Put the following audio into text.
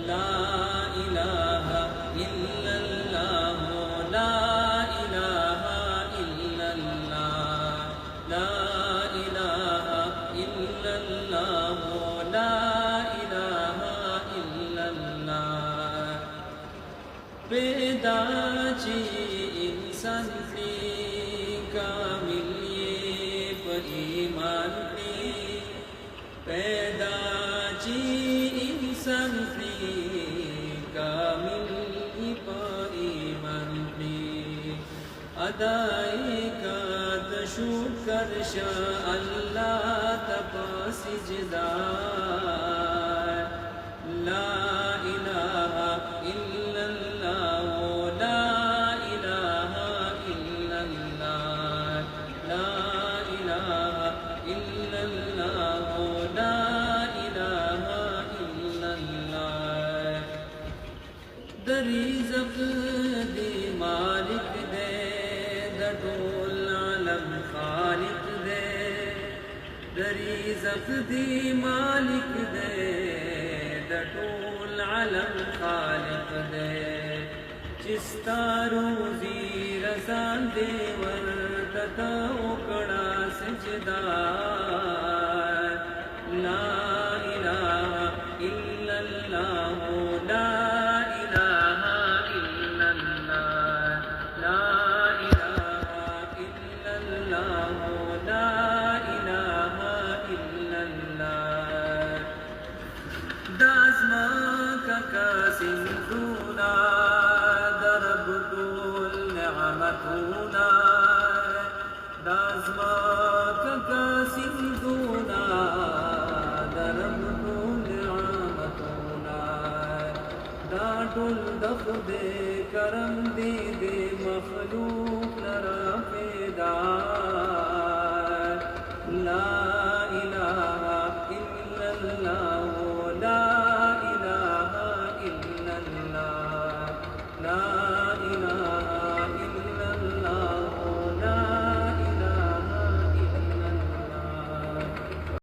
ला इलाहा इल्लल्लाह ला इलाहा इल्लल्लाह ला इलाहा इल्लल्लाह ला इलाहा इल्लल्लाह पेदाची इंसान ईमान पैदा जी इंसान कामिल ईमान अदाई का शुक्र शाह अल्लाह तपसिजदा ला इलाहा इल्लल्लाह ला इलाहा इल्लल्लाह ला इलाहा इल्लल्लाह ला इलाहा इल्लल्लाह दरिज़क़ दे मालिक दे दटोल आलम खालिक दे दरिज़क़ दे मालिक दे दटोल आलम खालिक दे चिस्ता रोज़ी रज़ा देवर तथा उकड़ा सजदा ला इलाहा इल्लल्लाह ला इलाहा इल्लल्लाह ला इलाहा इल्लल्लाह ला इलाहा इल्लल्लाह दाज़मा का सिंधुना दरब तुल निअमतुना दाज़मा का सिंधुना दरब तुल निअमतुना दाटुल दफ दे करम दे मखलूक